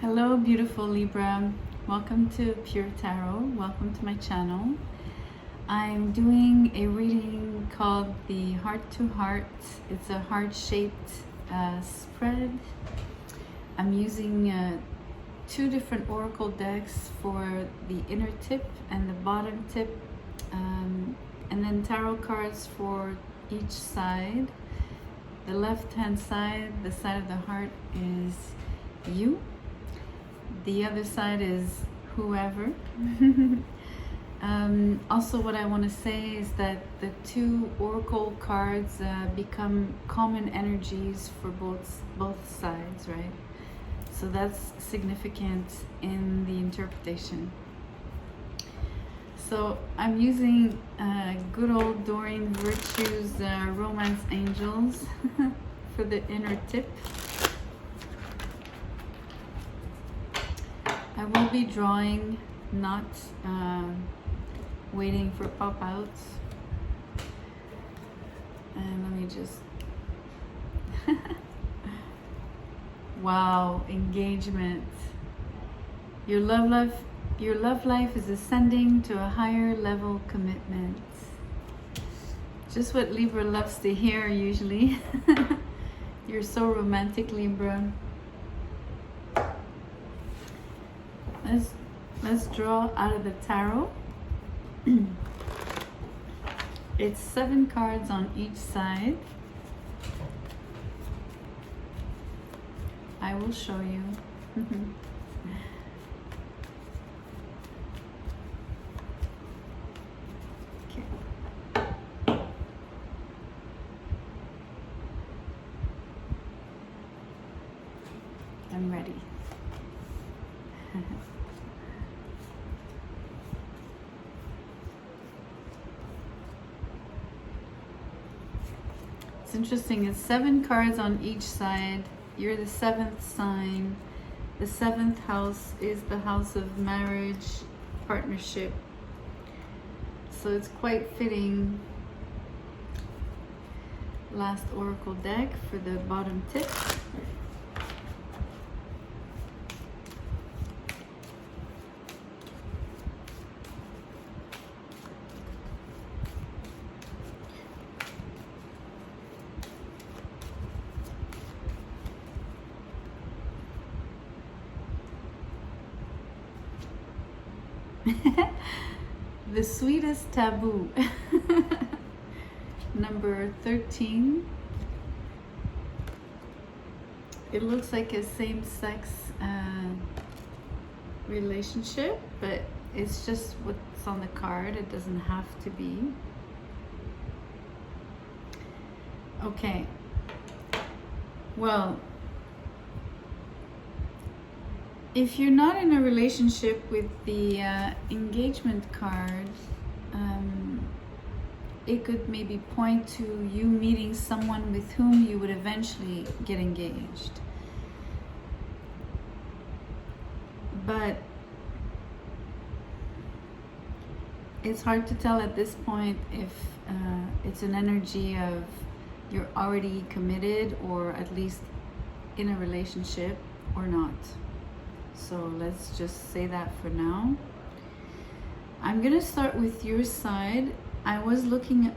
Hello, beautiful Libra. Welcome to Pure Tarot. Welcome to my channel. I'm doing a reading called the Heart to Heart. It's a heart-shaped spread. I'm using two different oracle decks for the inner tip and the bottom tip, and then tarot cards for each side. The left-hand side, the side of the heart, is you. The other side is whoever. Also, what I want to say is that the two oracle cards become common energies for both sides, right? So that's significant in the interpretation. So I'm using good old Doreen Virtue's Romance Angels for the inner tip. I will be drawing, not waiting for pop-outs. And let me just... Wow, engagement. Your love life is ascending to a higher level commitment. Just what Libra loves to hear usually. You're so romantic, Libra. Let's draw out of the tarot. It's 7 cards on each side. I will show you. Okay. I'm ready. It's interesting, it's 7 cards on each side. You're the 7th sign. The 7th house is the house of marriage, partnership. So it's quite fitting. Last oracle deck for the bottom tip. The sweetest taboo. Number 13. It looks like a same-sex relationship, but it's just what's on the card. It doesn't have to be. Okay. Well, if you're not in a relationship with the engagement card, it could maybe point to you meeting someone with whom you would eventually get engaged. But it's hard to tell at this point if it's an energy of you're already committed or at least in a relationship or not. So let's just say that for now. I'm gonna start with your side. I was looking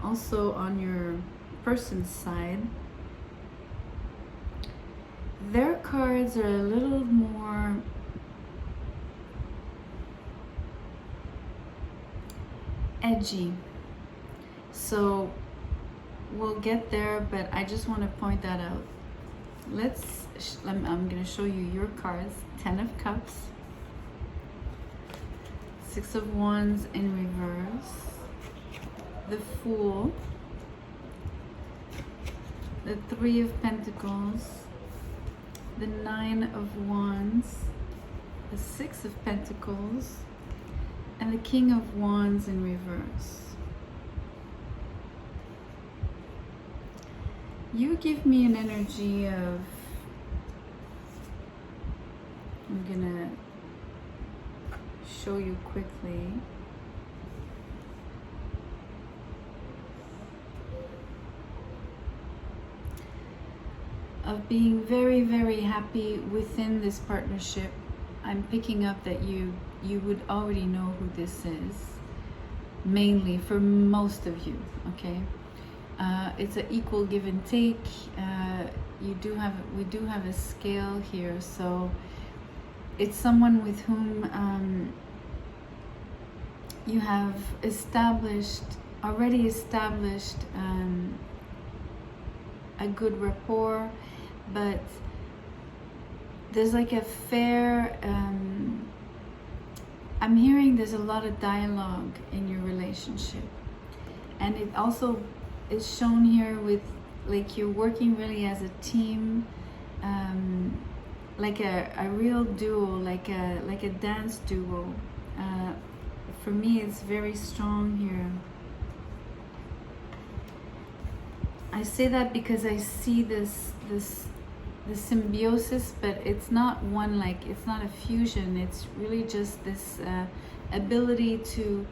also on your person's side. Their cards are a little more edgy. So we'll get there, but I just want to point that out. I'm going to show you your cards. 10 of Cups, 6 of Wands in reverse, the Fool, the 3 of Pentacles, the 9 of Wands, the 6 of Pentacles, and the King of Wands in reverse. You give me an energy of, I'm gonna show you quickly. of being very, very happy within this partnership. I'm picking up that you would already know who this is, mainly for most of you, okay? It's an equal give and take. We do have a scale here, so it's someone with whom you have already established a good rapport, but there's like a fair, I'm hearing there's a lot of dialogue in your relationship, and it also is shown here with like you're working really as a team, like a real duo, like a dance duo. For me, it's very strong here. I say that because I see the symbiosis, but it's not one, like it's not a fusion. It's really just this ability to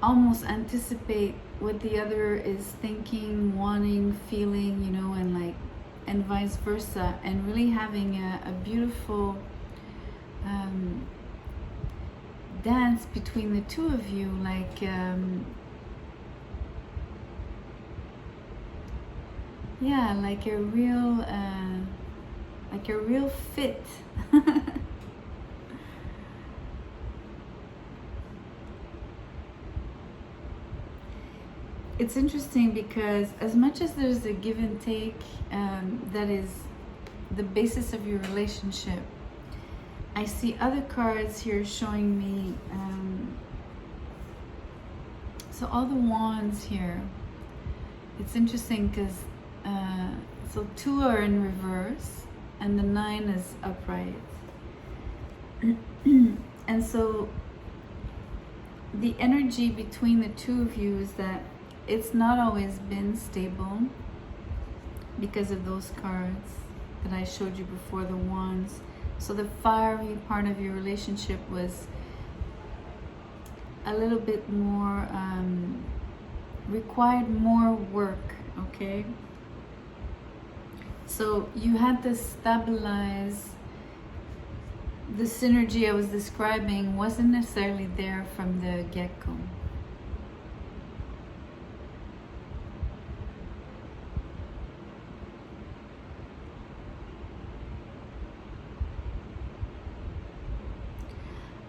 almost anticipate what the other is thinking, wanting, feeling, you know, and vice versa, and really having a beautiful dance between the two of you, like yeah, like a real fit. It's interesting because as much as there's a give and take that is the basis of your relationship, I see other cards here showing me, so all the wands here, it's interesting because so 2 are in reverse and the 9 is upright. And so the energy between the two of you is that it's not always been stable because of those cards that I showed you before, the wands. So the fiery part of your relationship was a little bit more, required more work, okay? So you had to stabilize. The synergy I was describing wasn't necessarily there from the get-go.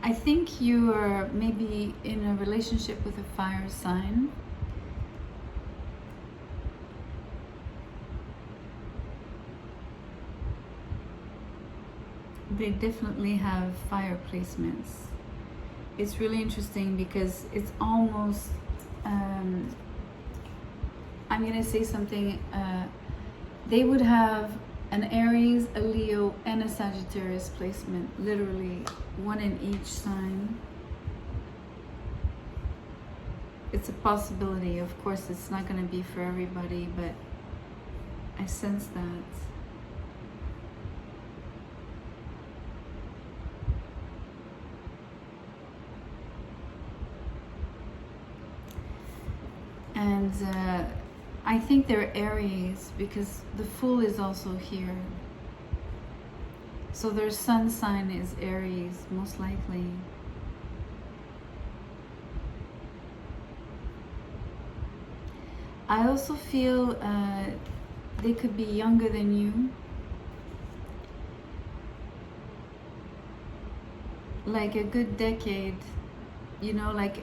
I think you are maybe in a relationship with a fire sign. They definitely have fire placements. It's really interesting because it's almost, I'm going to say something, they would have an Aries, a Leo, and a Sagittarius placement, literally one in each sign. It's a possibility. Of course, it's not going to be for everybody, but I sense that. And I think they're Aries because the Fool is also here. So their sun sign is Aries, most likely. I also feel they could be younger than you. Like a good decade, you know, like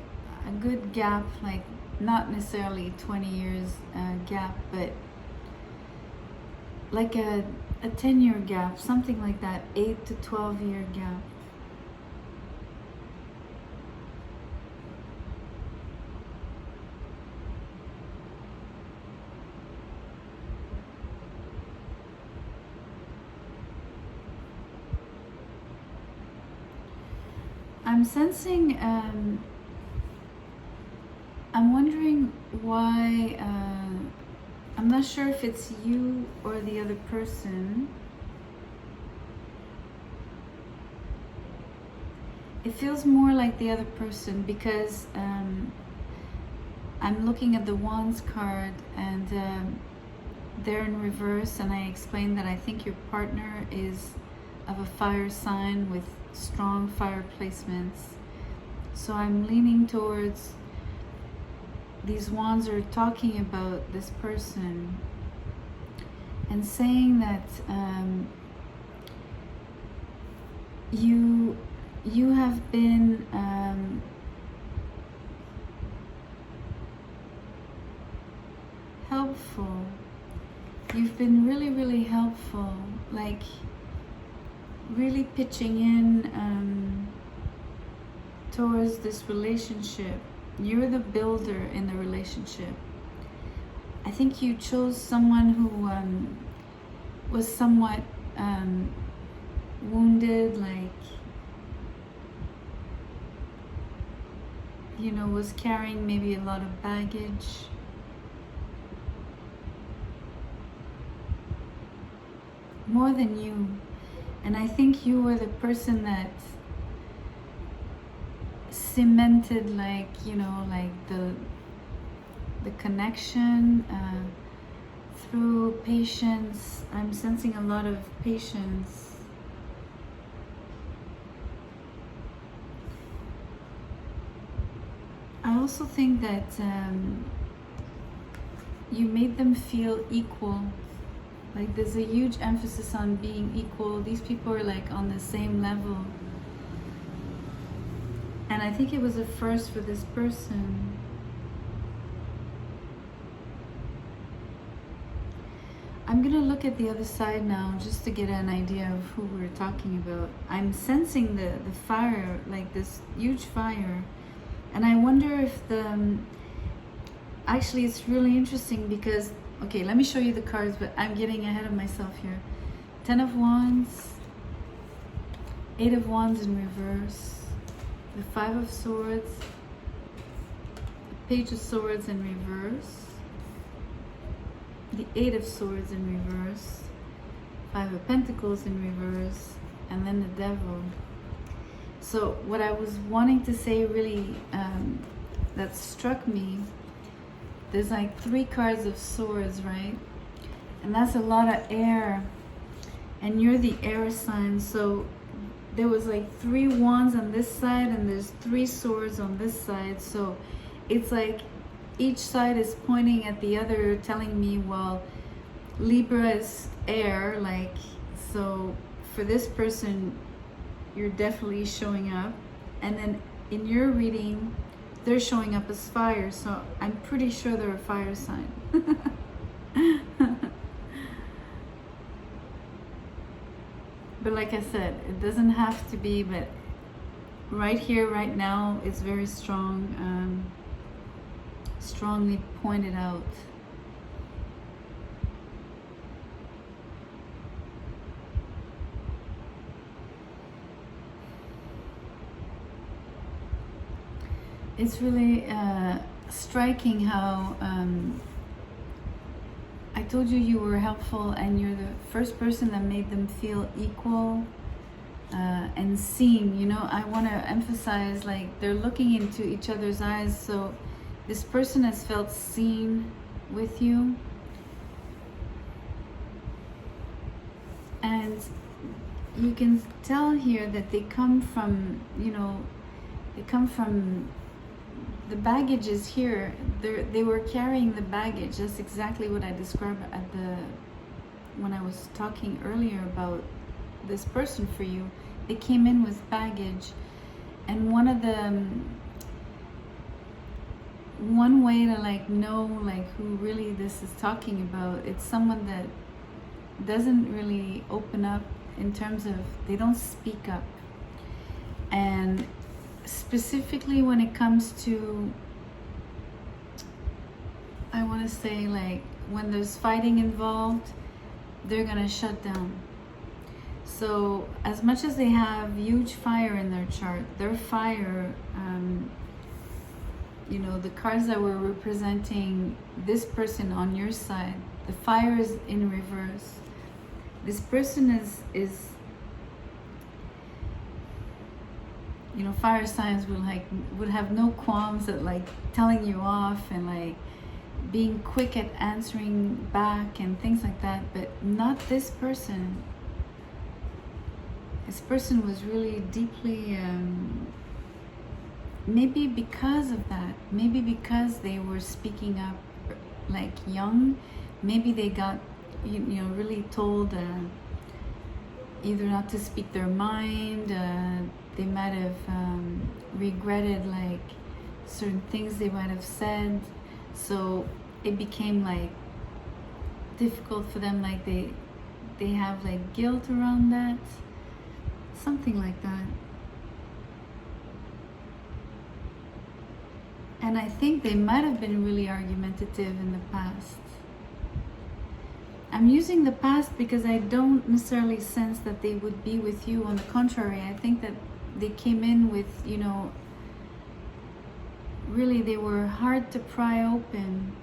a good gap, like not necessarily 20 years gap, but like a 10-year gap, something like that, 8 to 12-year gap. I'm sensing, I'm wondering why, I'm not sure if it's you or the other person. It feels more like the other person because I'm looking at the Wands card, and they're in reverse, and I explained that I think your partner is of a fire sign with strong fire placements. So I'm leaning towards, these wands are talking about this person and saying that you have been helpful. You've been really, really helpful, like really pitching in towards this relationship. You're the builder in the relationship. I think you chose someone who was somewhat wounded, like, you know, was carrying maybe a lot of baggage. More than you. And I think you were the person that cemented, like, you know, like the connection through patience. I'm sensing a lot of patience. I also think that you made them feel equal. Like, there's a huge emphasis on being equal. These people are like on the same level. And I think it was a first for this person. I'm gonna look at the other side now just to get an idea of who we're talking about. I'm sensing the fire, like this huge fire. And I wonder if actually it's really interesting because, okay, let me show you the cards, but I'm getting ahead of myself here. 10 of Wands, 8 of Wands in reverse, the 5 of Swords, the Page of Swords in reverse, the 8 of Swords in reverse, 5 of Pentacles in reverse, and then the Devil. So what I was wanting to say really that struck me, there's like 3 cards of Swords, right? And that's a lot of air. And you're the air sign. So there was like 3 wands on this side and there's 3 swords on this side. So it's like each side is pointing at the other, telling me, well, Libra is air, like, so for this person, you're definitely showing up. And then in your reading, they're showing up as fire, so I'm pretty sure they're a fire sign. But like I said, it doesn't have to be, but right here, right now, it's very strong, strongly pointed out. It's really striking how I told you you were helpful and you're the first person that made them feel equal and seen. You know, I want to emphasize, like, they're looking into each other's eyes, so this person has felt seen with you. And you can tell here that they come from, you know, they come from, the baggage is here. They were carrying the baggage. That's exactly what I described when I was talking earlier about this person for you. They came in with baggage, and one way to like know like who really this is talking about, it's someone that doesn't really open up in terms of, they don't speak up. And specifically when it comes to, I want to say, like, when there's fighting involved, they're gonna shut down. So as much as they have huge fire in their chart, their fire, you know, the cards that were representing this person on your side, the fire is in reverse. This person is you know, fire signs would have no qualms at like telling you off and like, being quick at answering back and things like that, but not this person. This person was really deeply, maybe because of that, maybe because they were speaking up like young, maybe they got, really told either not to speak their mind, they might have regretted like certain things they might have said, so it became like difficult for them, like they have like guilt around that, something like that. And I think they might have been really argumentative in the past. I'm using the past because I don't necessarily sense that they would be with you. On the contrary, I think that they came in with, really they were hard to pry open.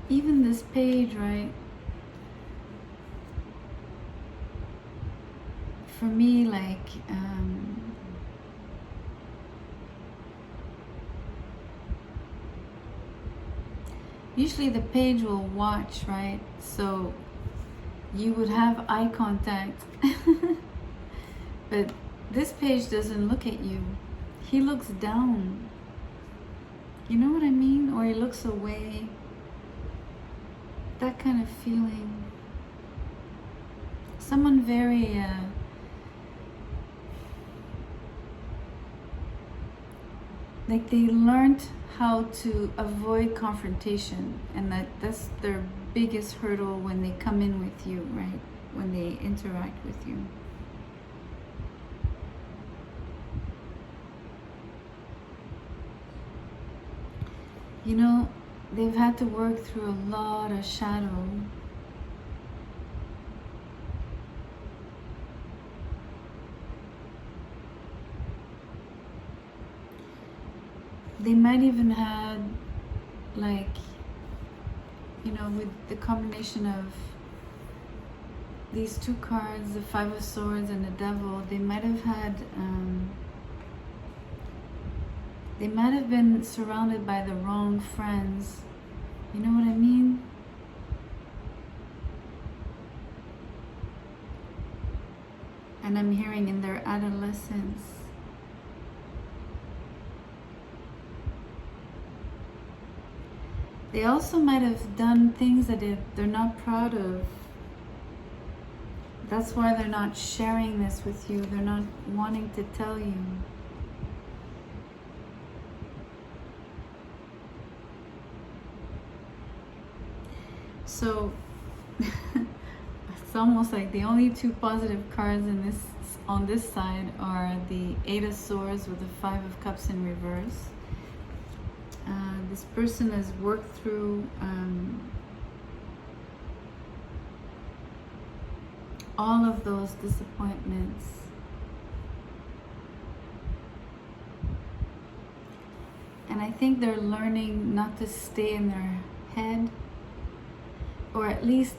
Even this page, right? For me, like, usually the page will watch, right? So you would have eye contact. But this page doesn't look at you. He looks down. You know what I mean? Or he looks away. That kind of feeling. Someone very like they learned how to avoid confrontation, and that's their biggest hurdle when they come in with you, right? When they interact with you. They've had to work through a lot of shadow. They might even had, like, with the combination of these two cards, the Five of Swords and the Devil, they might have had, they might have been surrounded by the wrong friends. You know what I mean? And I'm hearing in their adolescence. They also might have done things that they're not proud of. That's why they're not sharing this with you. They're not wanting to tell you. So it's almost like the only two positive cards on this side are the Eight of Swords with the Five of Cups in reverse. This person has worked through all of those disappointments. And I think they're learning not to stay in their head, or at least,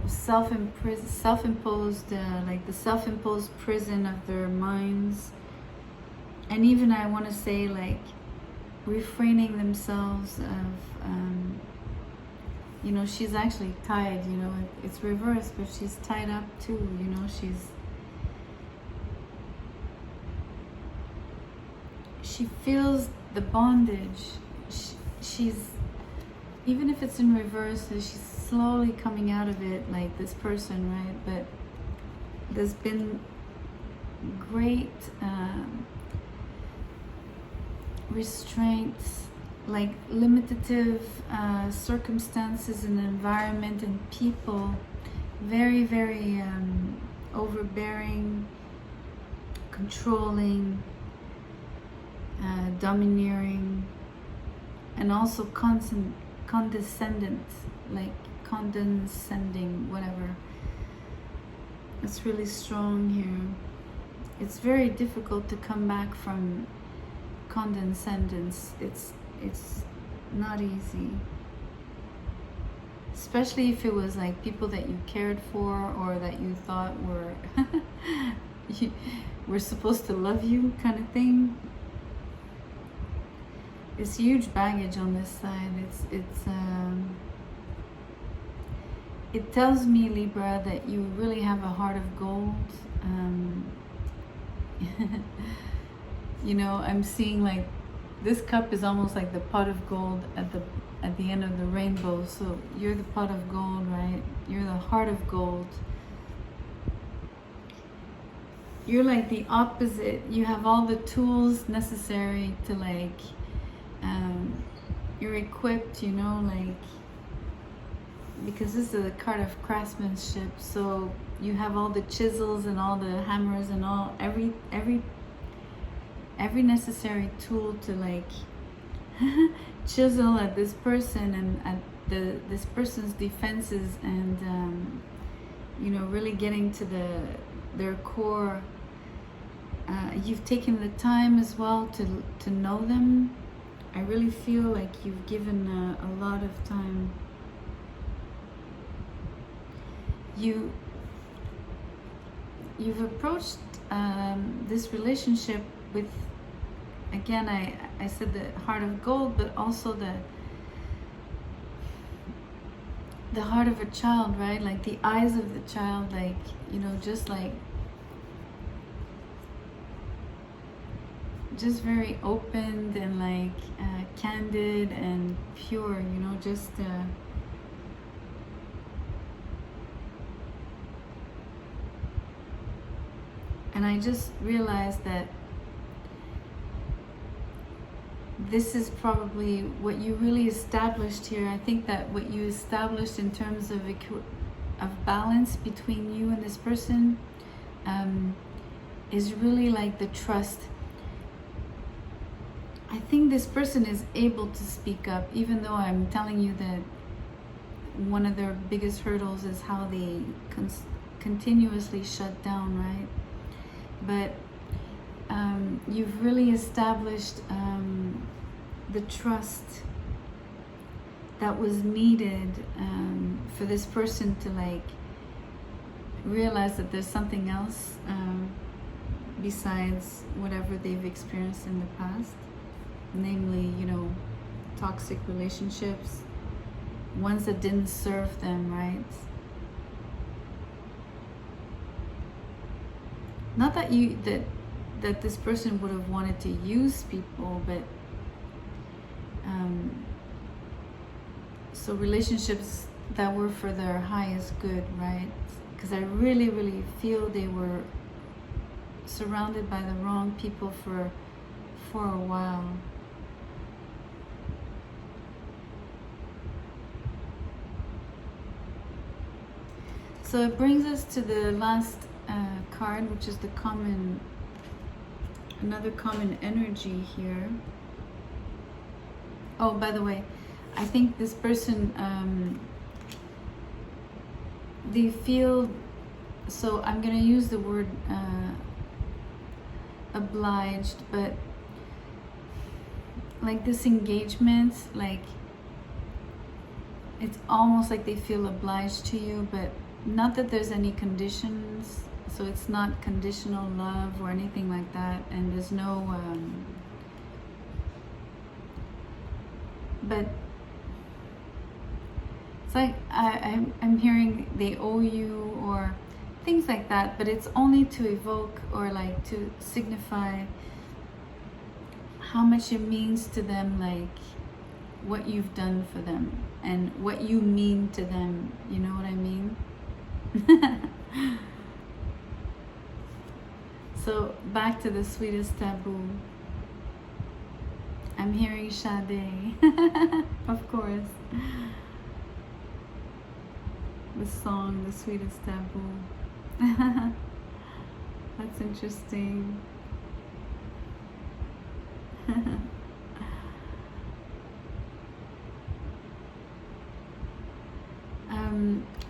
self-imposed, like the self-imposed prison of their minds. And even I want to say, like, refraining themselves of, she's actually tied, it's reversed, but she's tied up too, she feels the bondage. She's, even if it's in reverse, she's slowly coming out of it, like this person, right? But there's been great restraints, like limitative circumstances and environment and people, very, very overbearing, controlling, domineering, and also condescendent, like condescending, whatever. It's really strong here. It's very difficult to come back from condescendence. It's not easy, especially if it was like people that you cared for or that you thought were supposed to love you, kind of thing. it's huge baggage on this side. It tells me, Libra, that you really have a heart of gold. You know, I'm seeing like this cup is almost like the pot of gold at the end of the rainbow. So you're the pot of gold, right? You're the heart of gold. You're like the opposite. You have all the tools necessary to like, you're equipped, you know, like, because this is a card of craftsmanship. So you have all the chisels and all the hammers and all, every necessary tool to like chisel at this person and at this person's defenses, and you know, really getting to their core. You've taken the time as well to know them. I really feel like you've given a lot of time. You've approached this relationship with, again, I said the heart of gold, but also the heart of a child, right? Like the eyes of the child, like, you know, just very open and like candid and pure, you know, just and I just realized that this is probably what you really established here. I think that what you established in terms of balance between you and this person is really like the trust. I think this person is able to speak up, even though I'm telling you that one of their biggest hurdles is how they continuously shut down, right? But you've really established the trust that was needed for this person to like realize that there's something else besides whatever they've experienced in the past, namely, you know, toxic relationships, ones that didn't serve them, right? Not that that this person would have wanted to use people, but so relationships that were for their highest good, right? Because I really, really feel they were surrounded by the wrong people for a while. So it brings us to the last card, which is the another common energy here. Oh, by the way, I think this person, they feel, so I'm going to use the word obliged, but like this engagement, like it's almost like they feel obliged to you, but not that there's any conditions. So it's not conditional love or anything like that, and there's no but it's like I'm hearing they owe you or things like that, but it's only to evoke or like to signify how much it means to them, like what you've done for them and what you mean to them, you know what I mean? So back to the sweetest taboo. I'm hearing Sade, of course. The song, The Sweetest Taboo. That's interesting.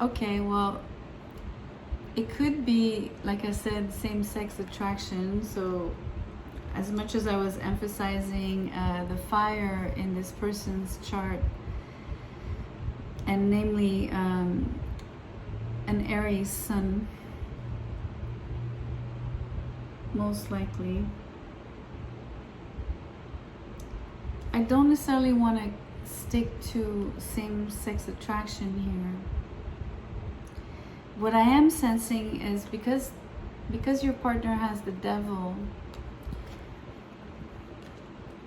Okay, well, it could be, like I said, same-sex attraction. So as much as I was emphasizing the fire in this person's chart, and namely an Aries sun, most likely. I don't necessarily want to stick to same-sex attraction here. What I am sensing is because your partner has the devil,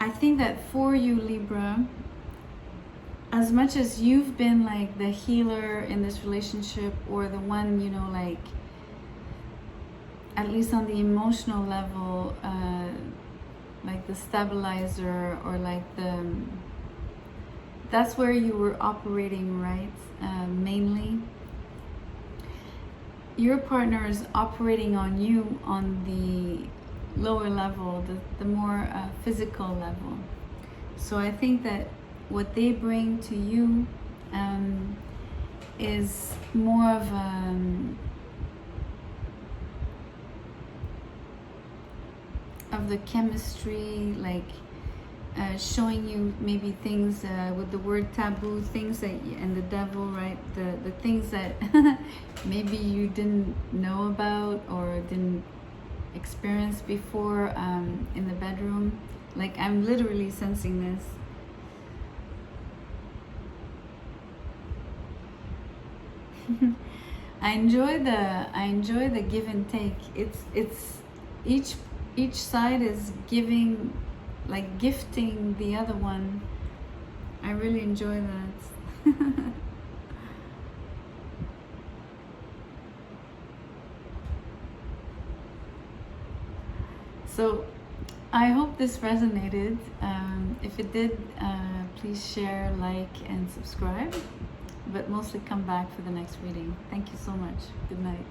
I think that for you, Libra, as much as you've been like the healer in this relationship, or the one, you know, like at least on the emotional level, like the stabilizer, or like that's where you were operating, right? Mainly your partner is operating on you on the lower level, the more physical level. So I think that what they bring to you is more of the chemistry, like showing you maybe things with the word taboo, things that, and the devil, right? The things that maybe you didn't know about or didn't experience before in the bedroom. Like, I'm literally sensing this. I enjoy the give and take. It's each side is giving, like gifting the other one. I really enjoy that. So I hope this resonated. If it did, please share, like, and subscribe. But mostly come back for the next reading. Thank you so much. Good night.